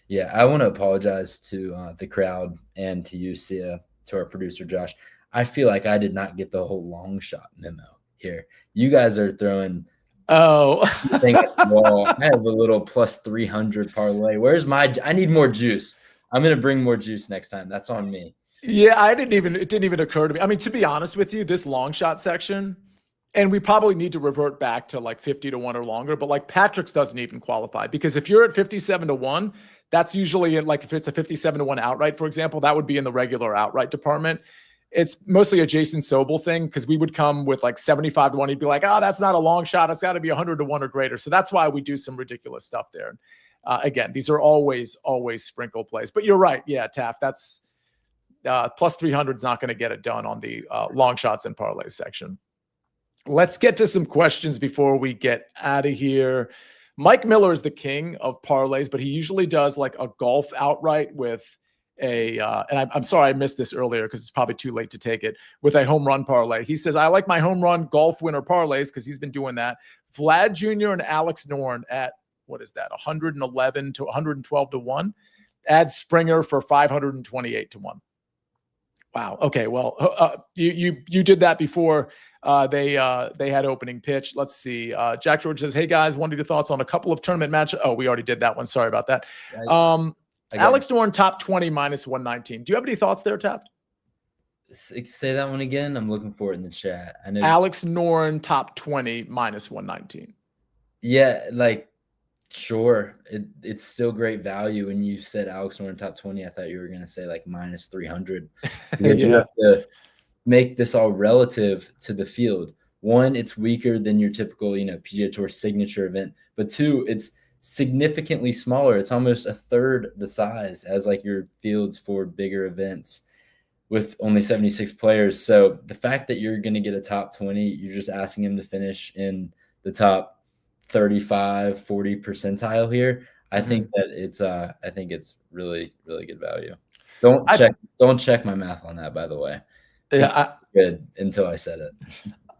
Yeah, I want to apologize to the crowd and to you, Sia, to our producer, Josh. I feel like I did not get the whole long shot memo here. You guys are throwing thing at the wall. I have a little plus 300 parlay. I need more juice. I'm going to bring more juice next time. That's on me. Yeah, it didn't even occur to me. I mean, to be honest with you, this long shot section, and we probably need to revert back to 50-1 or longer, but Patrick's doesn't even qualify, because if you're at 57-1, that's usually if it's a 57-1 outright, for example, that would be in the regular outright department. It's mostly a Jason Sobel thing, because we would come with 75-1. He'd be like, oh, that's not a long shot. It's got to be 100-1 or greater. So that's why we do some ridiculous stuff there. Again, these are always sprinkle plays. But you're right. Yeah, Taft, that's plus 300 is not going to get it done on the long shots and parlays section. Let's get to some questions before we get out of here. Mike Miller is the king of parlays, but he usually does a golf outright with and I'm sorry I missed this earlier because it's probably too late to take it, with a home run parlay. He says, I like my home run golf winner parlays, because he's been doing that. Vlad Jr. and Alex Noren at, what is that, 111 to 112-1. Add Springer for 528-1. Wow. Okay. Well, you did that before they had opening pitch. Let's see. Jack George says, hey guys, wanted your thoughts on a couple of tournament matches. Oh, we already did that one. Sorry about that. Alex Noren top 20 minus 119. Do you have any thoughts there, Taft? Say that one again. I'm looking for it in the chat. I know Alex Noren top 20 minus 119. Yeah, sure. It's still great value. When you said Alex Noren top 20, I thought you were going to say minus 300. Because you have to make this all relative to the field. One, it's weaker than your typical, PGA Tour signature event. But two, it's significantly smaller. It's almost a third the size as your fields for bigger events with only 76 players. So the fact that you're going to get a top 20, you're just asking him to finish in the top 35, 40 percentile here. I think that it's really, really good value. Don't check my math on that, by the way. Yeah, good until I said it.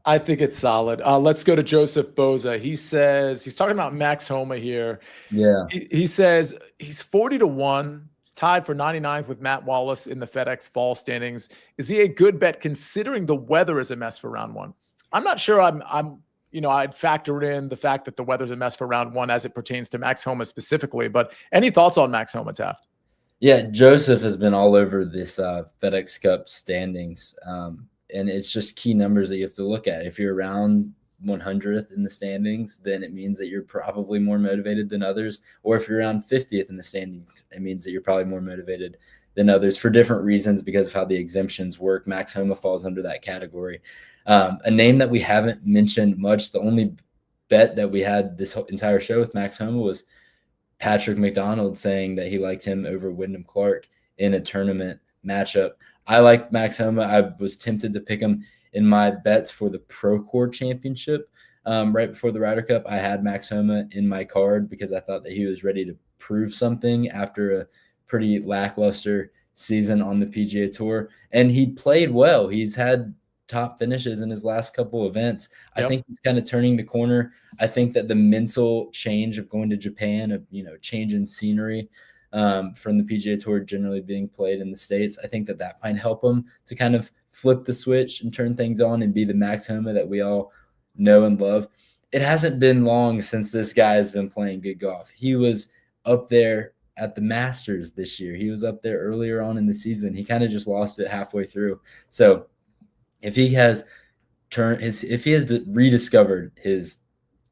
I think it's solid. Let's go to Joseph Boza. He says, he's talking about Max Homa here. Yeah. He says he's 40-1. He's tied for 99th with Matt Wallace in the FedEx fall standings. Is he a good bet considering the weather is a mess for round one? I'm not sure I'd factor in the fact that the weather's a mess for round one as it pertains to Max Homa specifically, but any thoughts on Max Homa, Taft? Yeah, Joseph has been all over this FedEx Cup standings. And it's just key numbers that you have to look at. If you're around 100th in the standings, then it means that you're probably more motivated than others. Or if you're around 50th in the standings, it means that you're probably more motivated than others for different reasons because of how the exemptions work. Max Homa falls under that category. A name that we haven't mentioned much, the only bet that we had this entire show with Max Homa was Patrick McDonald saying that he liked him over Wyndham Clark in a tournament matchup. I like Max Homa. I was tempted to pick him in my bets for the Procore Championship, right before the Ryder Cup, I had Max Homa in my card because I thought that he was ready to prove something after a pretty lackluster season on the PGA Tour. And he played well. He's had top finishes in his last couple events. Yep. I think he's kind of turning the corner. I think that the mental change of going to Japan, of change in scenery from the PGA Tour generally being played in the States, I think that might help him to kind of flip the switch and turn things on and be the Max Homa that we all know and love. It hasn't been long since this guy has been playing good golf. He was up there at the Masters this year. He was up there earlier on in the season. He kind of just lost it halfway through. So if he has rediscovered his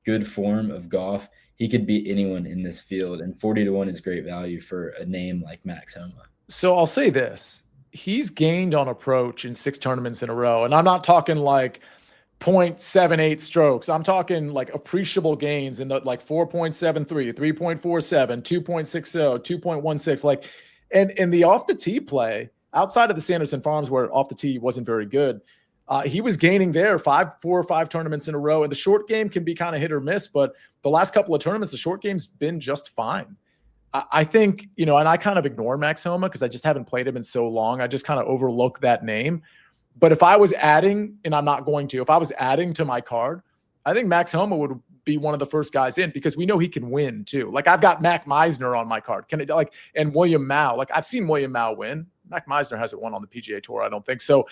good form of golf, he could beat anyone in this field. And 40-1 is great value for a name like Max Homa. So I'll say this. He's gained on approach in 6 tournaments in a row. And I'm not talking like 0.78 strokes. I'm talking like appreciable gains in the like 4.73, 3.47, 2.60, 2.16. Like, and the off the tee play outside of the Sanderson Farms where off the tee wasn't very good. He was gaining there 4 or 5 tournaments in a row. And the short game can be kind of hit or miss, but the last couple of tournaments, the short game's been just fine. I think, and I kind of ignore Max Homa because I just haven't played him in so long. I just kind of overlook that name. But if I was adding, and I'm not going to, if I was adding to my card, I think Max Homa would be one of the first guys in because we know he can win too. Like I've got Mac Meisner on my card. And William Mao. Like I've seen William Mao win. Mac Meisner hasn't won on the PGA Tour, I don't think. So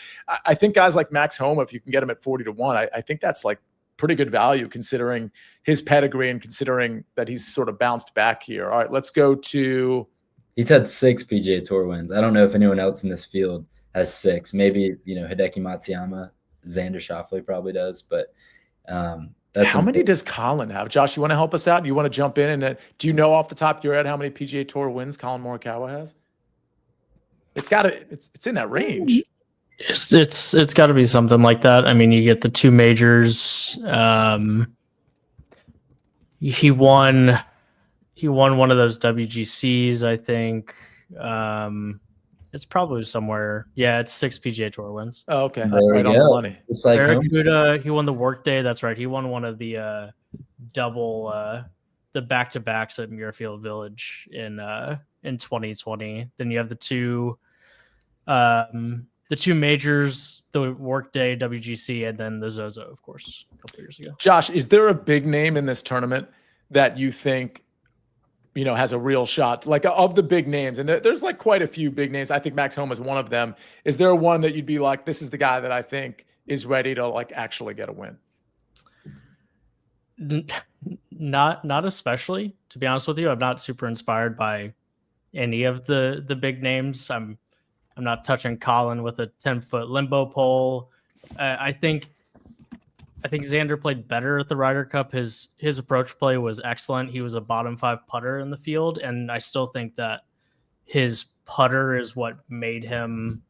I think guys like Max Homa, if you can get him at 40-1, I think that's like pretty good value considering his pedigree and considering that he's sort of bounced back here. All right, let's go to. He's had 6 PGA Tour wins. I don't know if anyone else in this field has 6. Maybe, Hideki Matsuyama, Xander Schauffele probably does, but that's how many does Colin have? Josh, you want to help us out? You want to jump in and do you know off the top of your head how many PGA Tour wins Colin Morikawa has? It's in that range. It's got to be something like that. I mean, you get the 2 majors. He won one of those WGCs, I think. It's probably somewhere. Yeah, it's 6 PGA Tour wins. Oh, okay. Right on the money. It's like Barracuda, he won the Workday. That's right. He won one of the the back-to-backs at Muirfield Village in 2020. Then you have the 2 majors, the Workday, WGC, and then the Zozo, of course, a couple years ago. Josh, is there a big name in this tournament that you think has a real shot, like of the big names? And there's like quite a few big names. I think Max Homa is one of them. Is there one that you'd be like, this is the guy that I think is ready to like actually get a win? Not especially, to be honest with you. I'm not super inspired by any of the big names. I'm not touching Colin with a 10-foot limbo pole. I think Xander played better at the Ryder Cup. His approach play was excellent. He was a bottom 5 putter in the field, and I still think that his putter is what made him.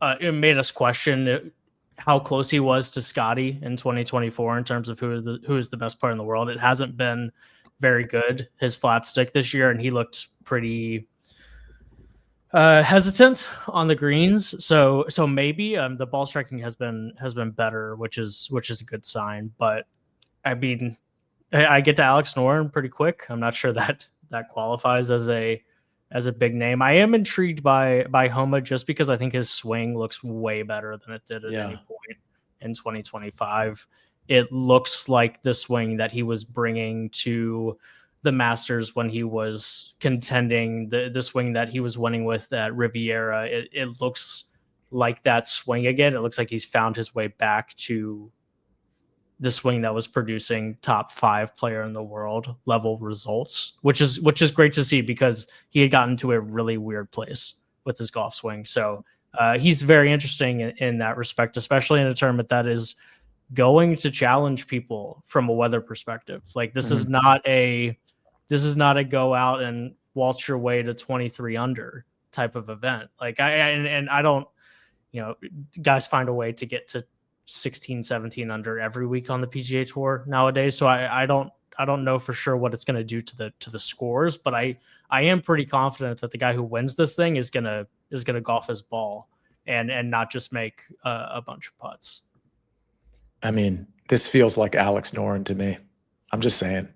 It made us question how close he was to Scotty in 2024 in terms of who is the best player in the world. It hasn't been very good, his flat stick this year, and he looked pretty hesitant on the greens. So maybe the ball striking has been better, which is a good sign. But I mean, I get to Alex Noren pretty quick. I'm not sure that qualifies as a big name. I am intrigued by Homa just because I think his swing looks way better than it did at any point in 2025. It looks like the swing that he was bringing to the Masters when he was contending, the swing that he was winning with at Riviera. It looks like that swing again. It looks like he's found his way back to the swing that was producing top 5 player in the world level results, which is great to see because he had gotten to a really weird place with his golf swing. So he's very interesting in that respect, especially in a tournament that is going to challenge people from a weather perspective. Like this is not a go out and waltz your way to 23 under type of event. Like I don't, guys find a way to get to 16, 17 under every week on the PGA Tour nowadays. So I don't know for sure what it's going to do to the scores, but I am pretty confident that the guy who wins this thing is gonna golf his ball. and not just make a bunch of putts. I mean, this feels like Alex Noren to me. I'm just saying.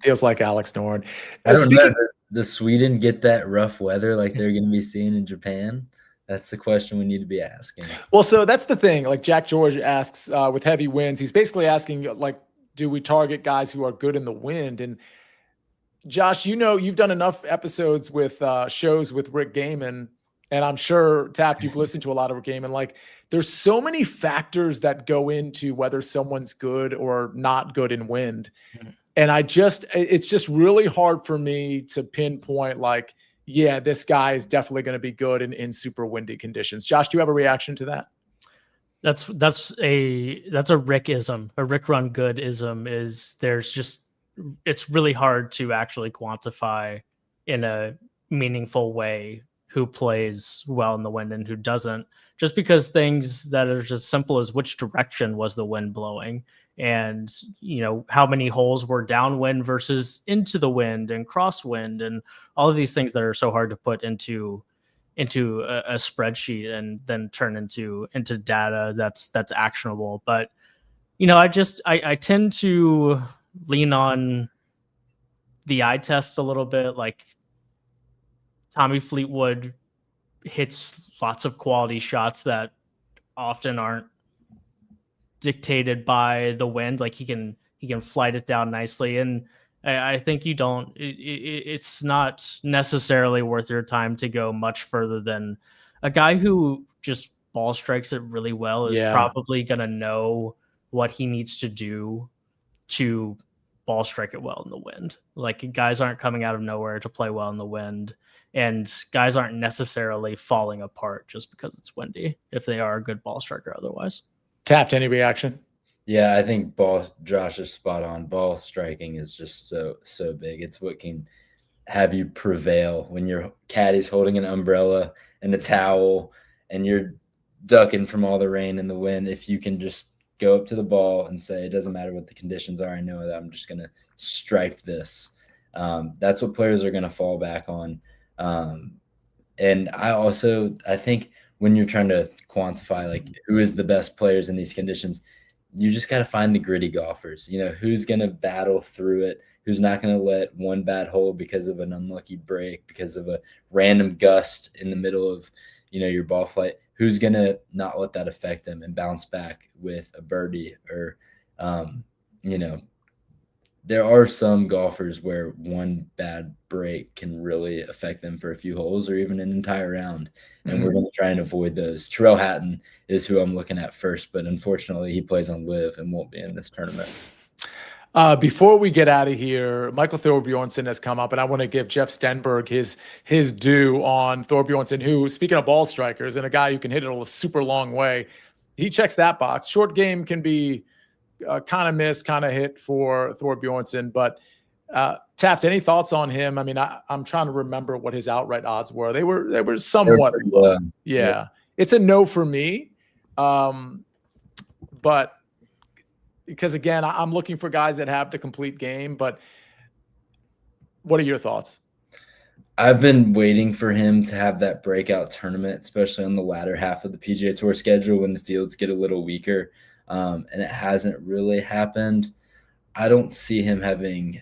Feels like Alex Noren. I don't know. Does Sweden get that rough weather like they're going to be seeing in Japan? That's the question we need to be asking. Well, so that's the thing. Like Jack George asks with heavy winds, he's basically asking, like, do we target guys who are good in the wind? And Josh, you've done enough episodes with shows with Rick Gehman, and I'm sure, Taft, you've listened to a lot of Rick Gehman. Like, there's so many factors that go into whether someone's good or not good in wind. And it's just really hard for me to pinpoint, like, yeah, this guy is definitely going to be good in super windy conditions. Josh, do you have a reaction to that? That's a Rickism. A Rick run goodism is it's really hard to actually quantify in a meaningful way who plays well in the wind and who doesn't, just because things that are just simple as which direction was the wind blowing and, how many holes were downwind versus into the wind and crosswind and all of these things that are so hard to put into a spreadsheet and then turn into data that's actionable. But, I tend to lean on the eye test a little bit. Like Tommy Fleetwood hits lots of quality shots that often aren't dictated by the wind. Like he can flight it down nicely. And I think it's not necessarily worth your time to go much further than a guy who just ball strikes it really well is probably going to know what he needs to do to ball strike it well in the wind. Like guys aren't coming out of nowhere to play well in the wind, and guys aren't necessarily falling apart just because it's windy if they are a good ball striker otherwise. Taft, any reaction? Yeah, I think Josh is spot on. Ball striking is just so big. It's what can have you prevail when your caddy's holding an umbrella and a towel and you're ducking from all the rain and the wind. If you can just go up to the ball and say, it doesn't matter what the conditions are, I know that I'm just going to strike this. That's what players are going to fall back on. And I think when you're trying to quantify like who is the best players in these conditions, you just got to find the gritty golfers, who's going to battle through it, who's not going to let one bad hole because of an unlucky break, because of a random gust in the middle of, your ball flight, who's going to not let that affect them and bounce back with a birdie or, there are some golfers where one bad break can really affect them for a few holes or even an entire round. And we're going to try and avoid those. Tyrrell Hatton is who I'm looking at first, but unfortunately he plays on LIV and won't be in this tournament. Before we get out of here, Michael Thorbjornsen has come up, and I want to give Jeff Stenberg his due on Thorbjornsen, who, speaking of ball strikers and a guy who can hit it a super long way, he checks that box. Short game can be kind of miss, kind of hit for Thorbjornsen. But Taft, any thoughts on him? I mean, I'm trying to remember what his outright odds were. They were somewhat low. Yeah. It's a no for me. But because, again, I'm looking for guys that have the complete game. But what are your thoughts? I've been waiting for him to have that breakout tournament, especially on the latter half of the PGA Tour schedule when the fields get a little weaker. And it hasn't really happened. I don't see him having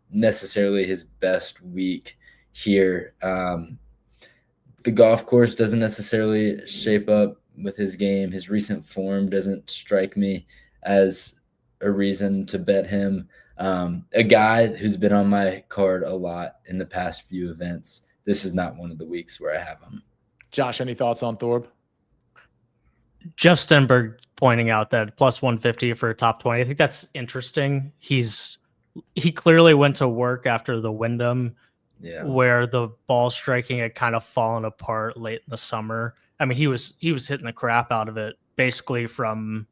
necessarily his best week here. The golf course doesn't necessarily shape up with his game. His recent form doesn't strike me as a reason to bet him. A guy who's been on my card a lot in the past few events. This is not one of the weeks where I have him. Josh, any thoughts on Thorb? Jeff Stenberg pointing out that plus 150 for a top 20. I think that's interesting. He clearly went to work after the Wyndham, where the ball striking had kind of fallen apart late in the summer. I mean, he was hitting the crap out of it basically from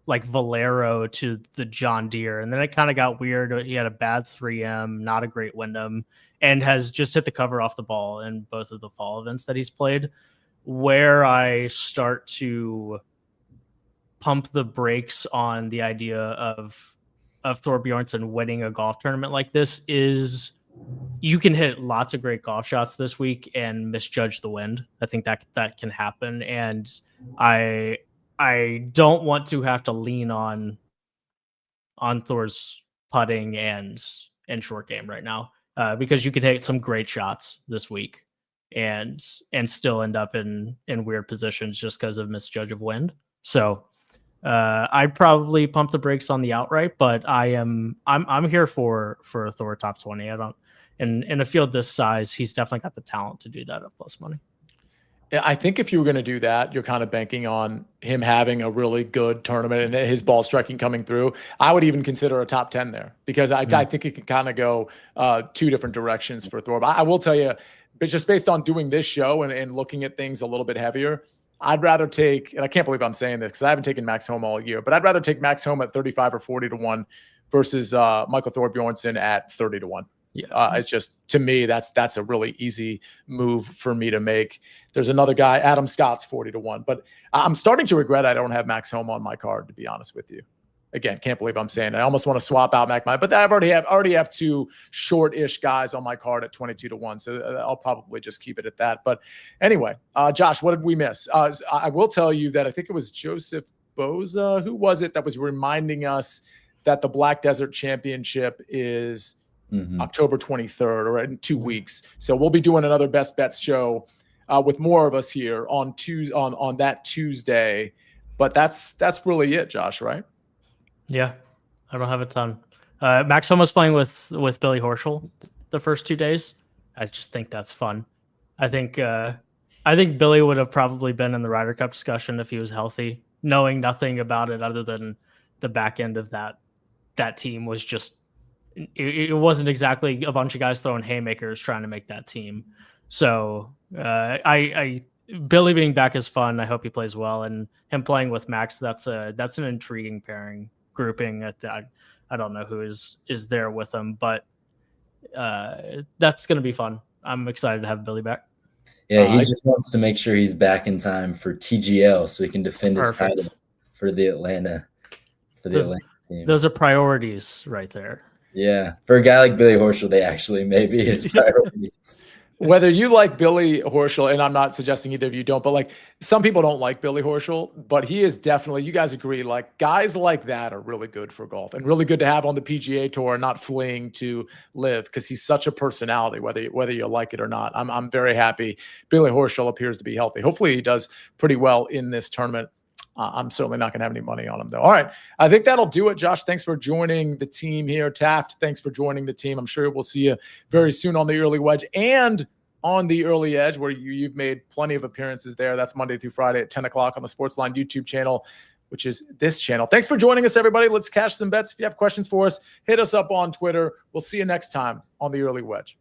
like Valero to the John Deere, and then it kind of got weird. He had a bad 3M, not a great Wyndham, and has just hit the cover off the ball in both of the fall events that he's played. Where I start to pump the brakes on the idea of Thorbjornsen winning a golf tournament like this is you can hit lots of great golf shots this week and misjudge the wind. I think that can happen, and I don't want to have to lean on Thor's putting and short game right now, because you could hit some great shots this week and still end up in weird positions just because of misjudge of wind. So I'd probably pump the brakes on the outright, but I'm here for a Thor top 20. I don't, in a field this size, he's definitely got the talent to do that at plus money. I think if you were going to do that, you're kind of banking on him having a really good tournament and his ball striking coming through. I would even consider a top 10 there, because I think it can kind of go two different directions for Thor. But I will tell you, but just based on doing this show and looking at things a little bit heavier, I'd rather take, and I can't believe I'm saying this because I haven't taken Max Homa all year, but I'd rather take Max Homa at 35 or 40 to 1 versus Michael Thorbjornsen at 30 to 1. Yeah, it's just, to me, that's a really easy move for me to make. There's another guy, Adam Scott's 40 to 1, but I'm starting to regret I don't have Max Homa on my card, to be honest with you. Again, can't believe I'm saying it. I almost want to swap out Mac, but I already have two short-ish guys on my card at 22 to 1, so I'll probably just keep it at that. But anyway, Josh, what did we miss? I will tell you that I think it was Joseph Boza, who was it, that was reminding us that the Black Desert Championship is October 23rd, or in 2 weeks. So we'll be doing another Best Bets show with more of us here on that Tuesday. But that's really it, Josh, right? Yeah, I don't have a ton. Max Homa's playing with Billy Horschel the first 2 days. I just think that's fun. I think Billy would have probably been in the Ryder Cup discussion if he was healthy, knowing nothing about it other than the back end of that team was just, it wasn't exactly a bunch of guys throwing haymakers trying to make that team. So Billy being back is fun. I hope he plays well, and him playing with Max, that's an intriguing pairing grouping. I don't know who is there with him, but that's going to be fun. I'm excited to have Billy back. Yeah, he just wants to make sure he's back in time for TGL so he can defend his title for the Atlanta team. Those are priorities right there. Yeah, for a guy like Billy Horschel, they actually may be his priorities. Whether you like Billy Horschel, and I'm not suggesting either of you don't, but like some people don't like Billy Horschel, but he is definitely, you guys agree, like guys like that are really good for golf and really good to have on the PGA Tour, not fleeing to live, because he's such a personality, whether you like it or not. I'm very happy Billy Horschel appears to be healthy. Hopefully he does pretty well in this tournament. I'm certainly not going to have any money on him, though. All right. I think that'll do it. Josh, thanks for joining the team here. Taft, thanks for joining the team. I'm sure we'll see you very soon on the Early Wedge and on the Early Edge, where you've made plenty of appearances there. That's Monday through Friday at 10 o'clock on the SportsLine YouTube channel, which is this channel. Thanks for joining us, everybody. Let's cash some bets. If you have questions for us, hit us up on Twitter. We'll see you next time on the Early Wedge.